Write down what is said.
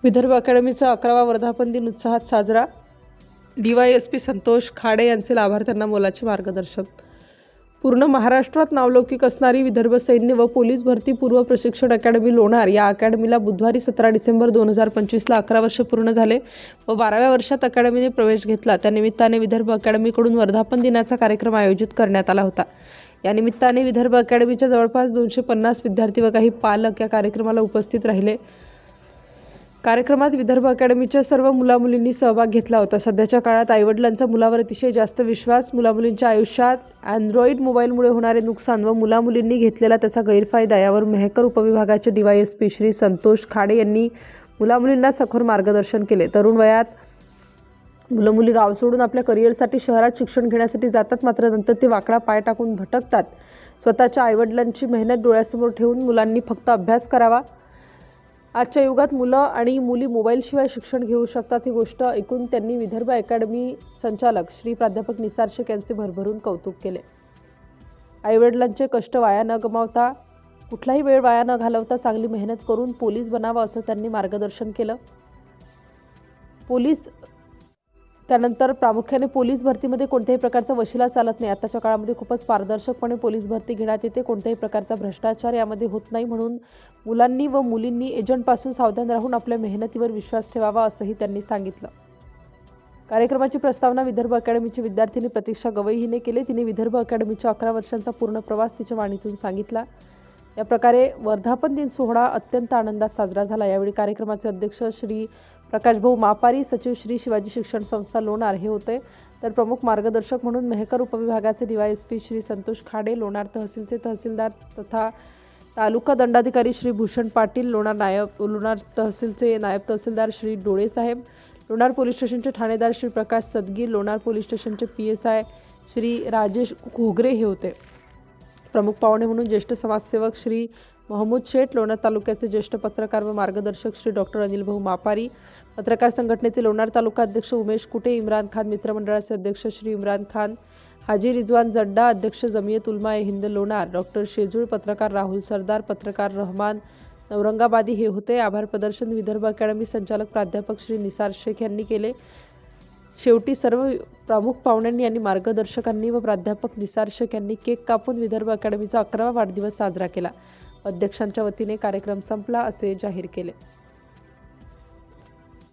विदर्भ अकॅडमीचा 11वा वर्धापन दिन उत्साहात साजरा. DYSP संतोष खाडे यांचे लाभार्थ्यांना मोलाचे मार्गदर्शन. पूर्ण महाराष्ट्रात नावलौकिक असणारी विदर्भ सैन्य व पोलीस भरती पूर्व प्रशिक्षण अकॅडमी लोणार या अकॅडमीला बुधवारी 17 डिसेंबर 2025ला 11 वर्ष पूर्ण झाले व 12व्या वर्षात अकॅडमीने प्रवेश घेतला. त्यानिमित्ताने विदर्भ अकॅडमीकडून वर्धापन दिनाचा कार्यक्रम आयोजित करण्यात आला होता. या निमित्ताने विदर्भ अकॅडमीच्या जवळपास 250 विद्यार्थी व काही पालक या कार्यक्रमाला उपस्थित राहिले. कार्यक्रमात विदर्भ अकॅडमीच्या सर्व मुलामुलींनी सहभाग घेतला होता. सध्याच्या काळात आईवडिलांचा मुलावर अतिशय जास्त विश्वास, मुलामुलींच्या आयुष्यात अँड्रॉइड मोबाईलमुळे होणारे नुकसान व मुलामुलींनी घेतलेला त्याचा गैरफायदा यावर मेहकर उपविभागाचे DYSP श्री संतोष खाडे यांनी मुलामुलींना सखोल मार्गदर्शन केले. तरुण वयात मुलं-मुली गाव सोडून आपल्या करिअरसाठी शहरात शिक्षण घेण्यासाठी जातात, मात्र नंतर ते वाकडा पाय टाकून भटकतात. स्वतःच्या आईवडिलांची मेहनत डोळ्यासमोर ठेवून मुलांनी फक्त अभ्यास करावा. आजच्या युगात मुलं आणि मुली मोबाईलशिवाय शिक्षण घेऊ शकतात ही गोष्ट ऐकून त्यांनी विदर्भ अकॅडमी संचालक श्री प्राध्यापक निसार शेख यांचे भरभरून कौतुक केले. आईवडिलांचे कष्ट वाया न गमावता, कुठलाही वेळ वाया न घालवता चांगली मेहनत करून पोलीस बनावं असं त्यांनी मार्गदर्शन केलं. त्यानंतर प्रामुख्याने पोलीस भरतीमध्ये कोणत्याही प्रकारचा वशिला चालत नाही. आताच्या काळामध्ये खूपच पारदर्शकपणे पोलीस भरती घेण्यात येते. कोणत्याही प्रकारचा भ्रष्टाचार यामध्ये होत नाही, म्हणून मुलांनी व मुलींनी एजंटपासून सावधान राहून आपल्या मेहनतीवर विश्वास ठेवावा असंही त्यांनी सांगितलं. कार्यक्रमाची प्रस्तावना विदर्भ अकॅडमीची विद्यार्थिनी प्रतीक्षा गवई हिने केली. तिने विदर्भ अकॅडमीच्या 11 वर्षांचा पूर्ण प्रवास तिच्या वाणीतून सांगितला. या प्रकारे वर्धापन दिन सोहळा अत्यंत आनंदात साजरा झाला. यावेळी कार्यक्रमाचे अध्यक्ष श्री प्रकाशभाऊ मापारी, सचिव श्री शिवाजी शिक्षण संस्था लोणार हे होते. तर प्रमुख मार्गदर्शक म्हणून मेहकर उपविभागाचे DYSP श्री संतोष खाडे, लोणार तहसीलचे तहसीलदार तथा तालुका दंडाधिकारी श्री भूषण पाटील, लोणार तहसीलचे नायब तहसीलदार श्री डोळे साहेब, लोणार पोलीस स्टेशनचे ठाणेदार श्री प्रकाश सदगीर, लोणार पोलीस स्टेशनचे PSI श्री राजेश घोगरे हे होते. प्रमुख पाहुणे म्हणून ज्येष्ठ समाजसेवक श्री महमूद शेठ, लोणार तालुक्याचे ज्येष्ठ पत्रकार व मार्गदर्शक श्री डॉ. अनिल भाऊ मापारी, पत्रकार संघटनेचे लोणार तालुका अध्यक्ष उमेश कुटे, इम्रान खान मित्रमंडळाचे अध्यक्ष श्री इम्रान खान, हाजी रिजवान जड्डा, अध्यक्ष जमियत उलमा ए हिंद लोणार, डॉ. शेजूळ, पत्रकार राहुल सरदार, पत्रकार रहमान औरंगाबादी हे होते. आभार प्रदर्शन विदर्भ अकॅडमी संचालक प्राध्यापक श्री निसार शेख यांनी केले. शेवटी सर्व प्रमुख पाहुण्यांनी आणि मार्गदर्शकांनी व प्राध्यापक निसार शेख यांनी केक कापून विदर्भ अकॅडमीचा 11वा वाढदिवस साजरा केला. अध्यक्षांच्या वतीने कार्यक्रम संपला असे जाहीर केले.